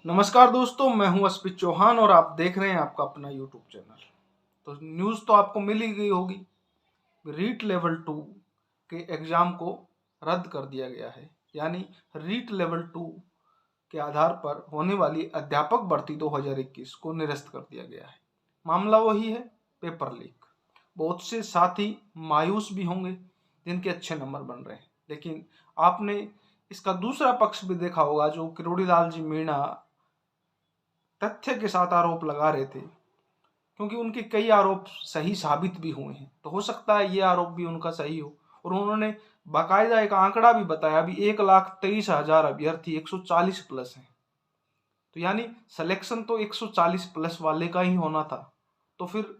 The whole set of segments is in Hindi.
नमस्कार दोस्तों, मैं हूं अस्पित चौहान और आप देख रहे हैं आपका अपना यूट्यूब चैनल। तो न्यूज़ तो आपको मिल ही गई होगी, रीट लेवल 2 के एग्ज़ाम को रद्द कर दिया गया है। यानी रीट लेवल 2 के आधार पर होने वाली अध्यापक भर्ती 2021 को निरस्त कर दिया गया है। मामला वही है, पेपर लीक। बहुत से साथी मायूस भी होंगे जिनके अच्छे नंबर बन रहे हैं, लेकिन आपने इसका दूसरा पक्ष भी देखा होगा। जो किरोड़ीलाल जी मीणा तथ्य के साथ आरोप लगा रहे थे, क्योंकि उनके कई आरोप सही साबित भी हुए हैं, तो हो सकता है ये आरोप भी उनका सही हो। और उन्होंने बाकायदा एक आंकड़ा भी बताया, अभी 1,23,000 अभ्यर्थी 140 प्लस हैं। तो यानी सिलेक्शन तो 140 प्लस वाले का ही होना था। तो फिर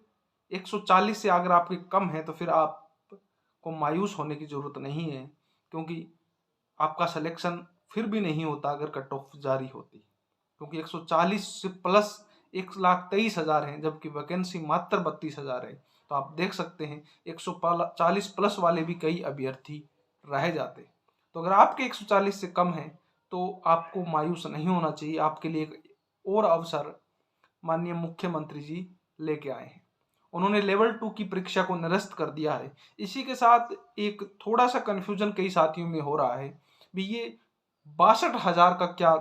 140 से अगर आपके कम है तो फिर आपको मायूस होने की जरूरत नहीं है, क्योंकि आपका सिलेक्शन फिर भी नहीं होता अगर कट ऑफ जारी होती, क्योंकि 140 से प्लस 1,23,000 हैं, जबकि वैकेंसी मात्र 32,000 है। तो आप देख सकते हैं 140 प्लस वाले भी कई अभ्यर्थी रह जाते। तो अगर आपके 140 से कम है तो आपको मायूस नहीं होना चाहिए। आपके लिए एक और अवसर माननीय मुख्यमंत्री जी लेके आए हैं। उन्होंने लेवल 2 की परीक्षा को निरस्त कर दिया है। इसी के साथ एक थोड़ा सा कन्फ्यूजन कई साथियों में हो रहा है भी, ये 62,000 का क्या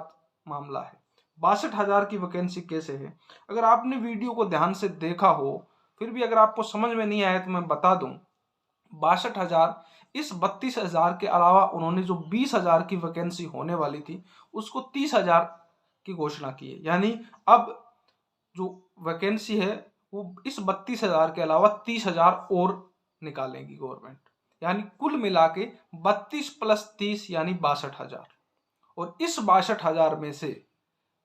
मामला है, 62,000 की वैकेंसी कैसे है। अगर आपने वीडियो को ध्यान से देखा हो, फिर भी अगर आपको समझ में नहीं आया तो मैं बता दूं, 62,000 इस 32,000 के अलावा उन्होंने जो 20,000 की वैकेंसी होने वाली थी उसको 30,000 की घोषणा की है। यानी अब जो वैकेंसी है वो इस 32,000 के अलावा 30,000 और निकालेंगी गवर्नमेंट। यानी कुल मिला के 32 प्लस 30 यानी 62,000। और इस 62,000 में से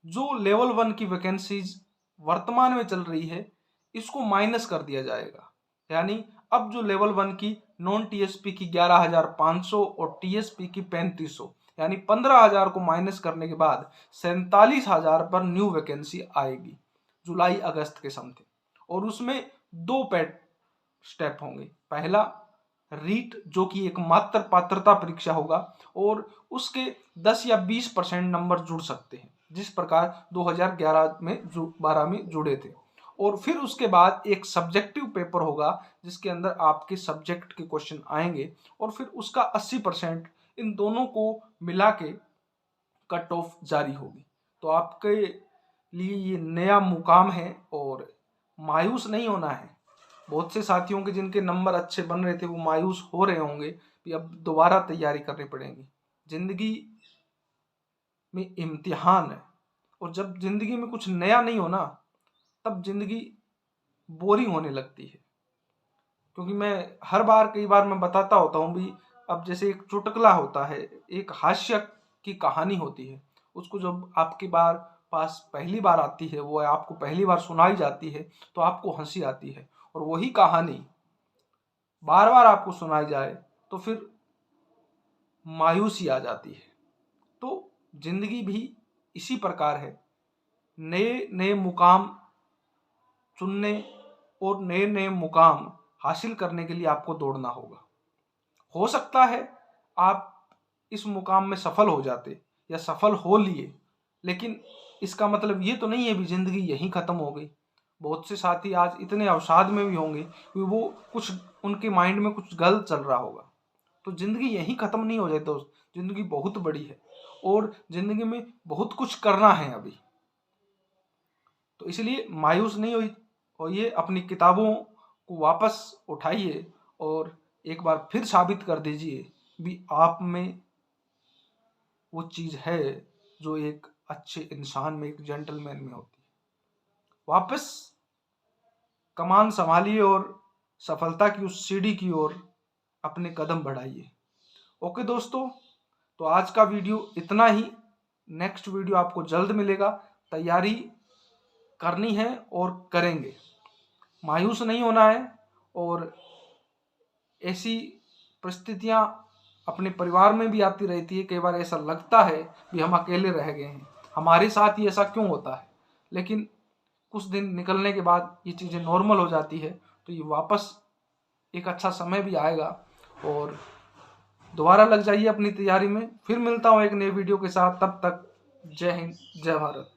जो लेवल 1 की वैकेंसीज वर्तमान में चल रही है इसको माइनस कर दिया जाएगा। यानी अब जो लेवल 1 की नॉन टीएसपी की 11,500 और टीएसपी की 3,500, यानी 15,000 को माइनस करने के बाद 47,000 पर न्यू वैकेंसी आएगी जुलाई अगस्त के समथिंग। और उसमें दो पैट स्टेप होंगे। पहला रीट, जो कि एक मात्र पात्रता परीक्षा होगा और उसके 10 या 20% नंबर जुड़ सकते हैं, जिस प्रकार 2011 में 12 में जुड़े थे। और फिर उसके बाद एक सब्जेक्टिव पेपर होगा जिसके अंदर आपके सब्जेक्ट के क्वेश्चन आएंगे और फिर उसका 80% इन दोनों को मिला के कट ऑफ जारी होगी। तो आपके लिए ये नया मुकाम है और मायूस नहीं होना है। बहुत से साथियों के जिनके नंबर अच्छे बन रहे थे वो मायूस हो रहे होंगे कि अब दोबारा तैयारी करनी पड़ेगी। जिंदगी में इम्तिहान है, और जब जिंदगी में कुछ नया नहीं होना तब जिंदगी बोरिंग होने लगती है। क्योंकि मैं हर बार कई बार मैं बताता होता हूँ भी, अब जैसे एक चुटकुला होता है, एक हास्य की कहानी होती है, उसको जब आपके पास पहली बार आती है, वो आपको पहली बार सुनाई जाती है तो आपको हंसी आती है। और वही कहानी बार बार आपको सुनाई जाए तो फिर मायूसी आ जाती है। तो जिंदगी भी इसी प्रकार है, नए नए मुकाम चुनने और नए नए मुकाम हासिल करने के लिए आपको दौड़ना होगा। हो सकता है आप इस मुकाम में सफल हो जाते या सफल हो लिए, लेकिन इसका मतलब ये तो नहीं है भी जिंदगी यहीं खत्म हो गई। बहुत से साथी आज इतने अवसाद में भी होंगे कि वो कुछ उनके माइंड में कुछ गलत चल रहा होगा। तो जिंदगी यहीं खत्म नहीं हो जाए दोस्त, जिंदगी बहुत बड़ी है और जिंदगी में बहुत कुछ करना है अभी। तो इसलिए मायूस नहीं होइए, अपनी किताबों को वापस उठाइए और एक बार फिर साबित कर दीजिए भी आप में वो चीज़ है जो एक अच्छे इंसान में, एक जेंटलमैन में होती है। वापस कमान संभालिए और सफलता की उस सीढ़ी की ओर अपने कदम बढ़ाइए। ओके दोस्तों, तो आज का वीडियो इतना ही। नेक्स्ट वीडियो आपको जल्द मिलेगा। तैयारी करनी है और करेंगे, मायूस नहीं होना है। और ऐसी परिस्थितियां अपने परिवार में भी आती रहती है, कई बार ऐसा लगता है कि हम अकेले रह गए हैं, हमारे साथ ही ऐसा क्यों होता है। लेकिन कुछ दिन निकलने के बाद ये चीज़ें नॉर्मल हो जाती है, तो ये वापस एक अच्छा समय भी आएगा और दोबारा लग जाइए अपनी तैयारी में। फिर मिलता हूँ एक नए वीडियो के साथ, तब तक जय हिंद, जय भारत।